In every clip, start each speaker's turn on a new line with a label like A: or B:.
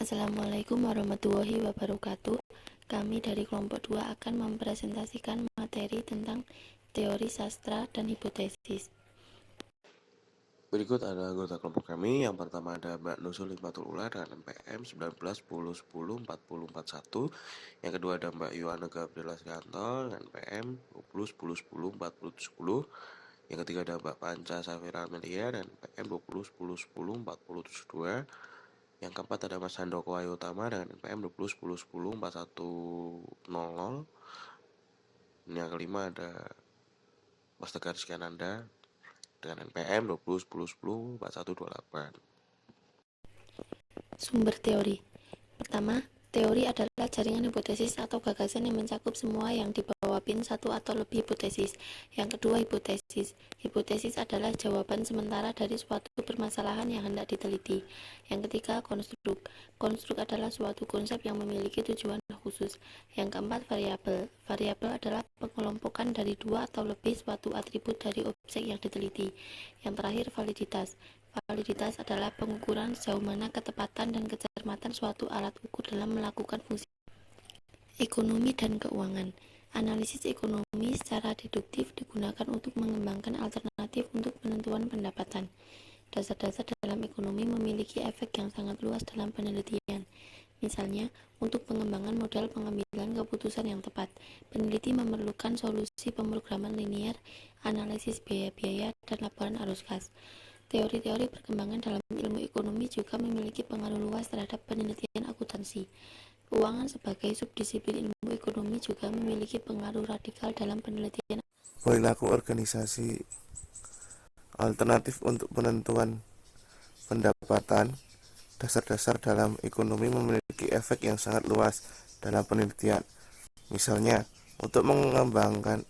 A: Assalamualaikum warahmatullahi wabarakatuh. Kami dari kelompok 2 akan mempresentasikan materi tentang teori sastra dan hipotesis.
B: Berikut ada anggota kelompok kami. Yang pertama ada Mbak Nusul Hikmatul Ula dengan NPM 19 10 10 40 41. Yang kedua ada Mbak Yohana Gabriela Srianto dengan NPM 20 10 10 40 70. Yang ketiga ada Mbak Panca Safira Amelia dan NPM 20 10 10 40 72. Yang keempat ada Mas Handoko Ayu Utama dengan NPM 20 10 10 4100. Yang kelima ada Mas Tegar Rizkyananda dengan NPM 20 10 10 4128.
A: Sumber teori. Pertama, teori adalah jaringan hipotesis atau gagasan yang mencakup semua yang di bawah pin satu atau lebih hipotesis. Yang kedua, hipotesis. Hipotesis adalah jawaban sementara dari suatu permasalahan yang hendak diteliti. Yang ketiga, konstruk. Konstruk adalah suatu konsep yang memiliki tujuan khusus. Yang keempat, variabel. Variabel adalah pengelompokan dari dua atau lebih suatu atribut dari objek yang diteliti. Yang terakhir, validitas. Validitas adalah pengukuran sejauh mana ketepatan dan kecermatan suatu alat ukur dalam melakukan fungsi. Ekonomi dan keuangan. Analisis ekonomi secara deduktif digunakan untuk mengembangkan alternatif untuk penentuan pendapatan. Dasar-dasar dalam ekonomi memiliki efek yang sangat luas dalam penelitian. Misalnya, untuk pengembangan modal pengambilan keputusan yang tepat, peneliti memerlukan solusi pemrograman linier, analisis biaya-biaya, dan laporan arus kas. Teori-teori perkembangan dalam ilmu ekonomi juga memiliki pengaruh luas terhadap penelitian akuntansi. Keuangan sebagai subdisiplin ilmu ekonomi juga memiliki pengaruh radikal dalam penelitian.
C: Perilaku organisasi alternatif untuk penentuan pendapatan. Dasar-dasar dalam ekonomi memiliki efek yang sangat luas dalam penelitian. Misalnya, untuk mengembangkan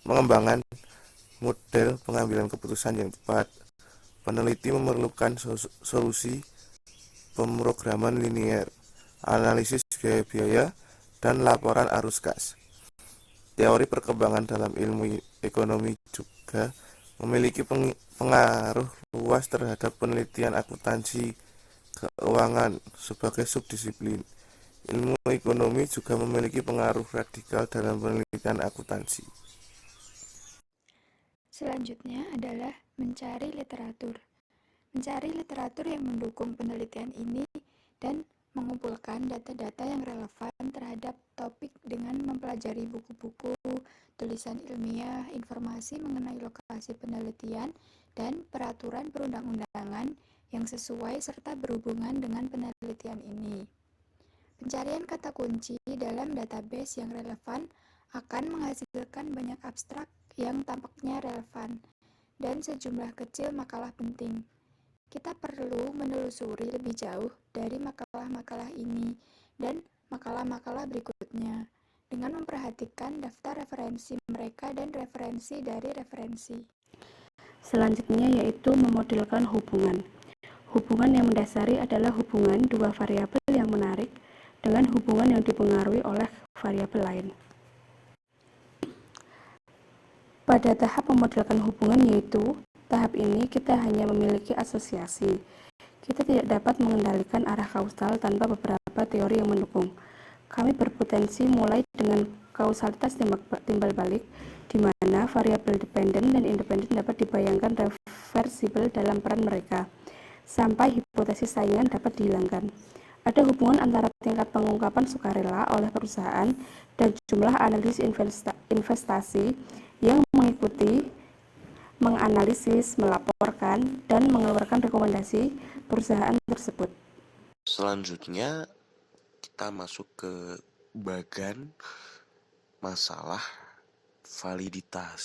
C: model pengambilan keputusan yang tepat, peneliti memerlukan solusi pemrograman linier, analisis biaya-biaya, dan laporan arus kas. Teori perkembangan dalam ilmu ekonomi juga memiliki pengaruh luas terhadap penelitian akuntansi keuangan sebagai subdisiplin. Ilmu ekonomi juga memiliki pengaruh radikal dalam penelitian akuntansi.
D: Selanjutnya adalah mencari literatur. Mencari literatur yang mendukung penelitian ini dan mengumpulkan data-data yang relevan terhadap topik dengan mempelajari buku-buku, tulisan ilmiah, informasi mengenai lokasi penelitian, dan peraturan perundang-undangan yang sesuai serta berhubungan dengan penelitian ini. Pencarian kata kunci dalam database yang relevan akan menghasilkan banyak abstrak yang tampaknya relevan dan sejumlah kecil makalah penting. Kita perlu menelusuri lebih jauh dari makalah-makalah ini dan makalah-makalah berikutnya dengan memperhatikan daftar referensi mereka dan referensi dari referensi.
E: Selanjutnya yaitu memodelkan hubungan. Hubungan yang mendasari adalah hubungan dua variabel yang menarik dengan hubungan yang dipengaruhi oleh variabel lain. Pada tahap memodelkan hubungan yaitu tahap ini kita hanya memiliki asosiasi. Kita tidak dapat mengendalikan arah kausal tanpa beberapa teori yang mendukung. Kami berpotensi mulai dengan kausalitas timbal balik, di mana variabel dependen dan independen dapat dibayangkan reversibel dalam peran mereka, sampai hipotesis saingan dapat dihilangkan. Ada hubungan antara tingkat pengungkapan sukarela oleh perusahaan dan jumlah analisis investasi yang mengikuti, menganalisis, melaporkan, dan mengeluarkan rekomendasi perusahaan tersebut.
B: Selanjutnya kita masuk ke bagian masalah validitas.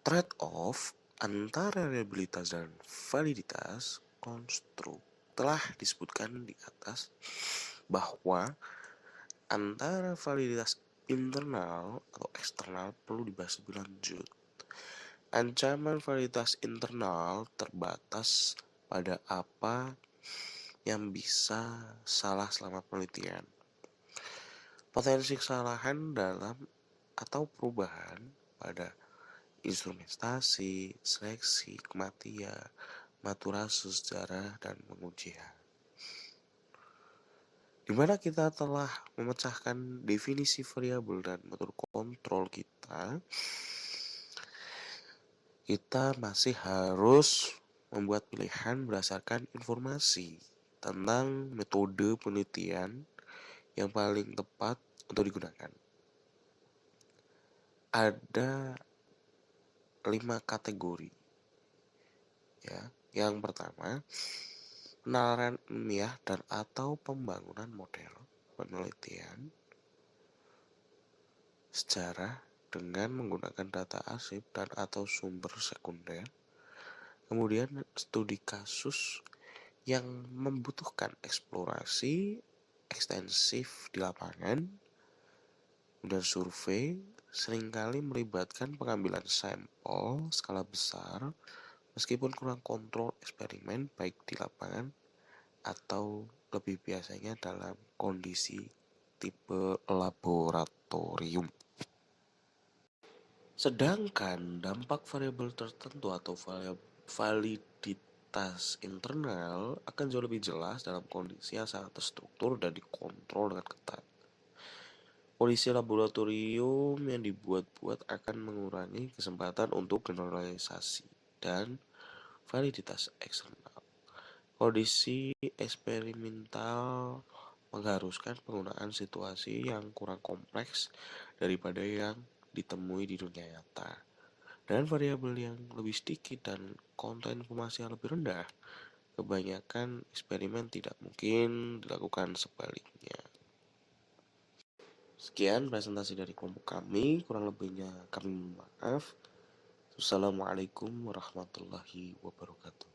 B: Trade-off antara reliabilitas dan validitas konstruk telah disebutkan di atas bahwa antara validitas internal atau eksternal perlu dibahas lebih lanjut. Ancaman validitas internal terbatas pada apa yang bisa salah selama penelitian. Potensi kesalahan dalam atau perubahan pada instrumentasi, seleksi, kematian, maturasi sejarah, dan pengujian. di mana kita telah memecahkan definisi variabel dan metode kontrol kita masih harus membuat pilihan berdasarkan informasi tentang metode penelitian yang paling tepat untuk digunakan. Ada 5 kategori. Ya, yang pertama, penalaran ilmiah dan atau pembangunan model penelitian sejarah dengan menggunakan data arsip dan atau sumber sekunder. Kemudian studi kasus yang membutuhkan eksplorasi ekstensif di lapangan. Kemudian survei seringkali melibatkan pengambilan sampel skala besar meskipun kurang kontrol eksperimen baik di lapangan atau lebih biasanya dalam kondisi tipe laboratorium. Sedangkan dampak variabel tertentu atau validitas internal akan jauh lebih jelas dalam kondisi yang sangat terstruktur dan dikontrol dengan ketat. Kondisi laboratorium yang dibuat-buat akan mengurangi kesempatan untuk generalisasi dan validitas eksternal. Kondisi eksperimental mengharuskan penggunaan situasi yang kurang kompleks daripada yang ditemui di dunia nyata. Dan variabel yang lebih sedikit dan konten informasi yang lebih rendah, kebanyakan eksperimen tidak mungkin dilakukan sebaliknya. Sekian presentasi dari kelompok kami, kurang lebihnya kami mohon maaf. Wassalamualaikum warahmatullahi wabarakatuh.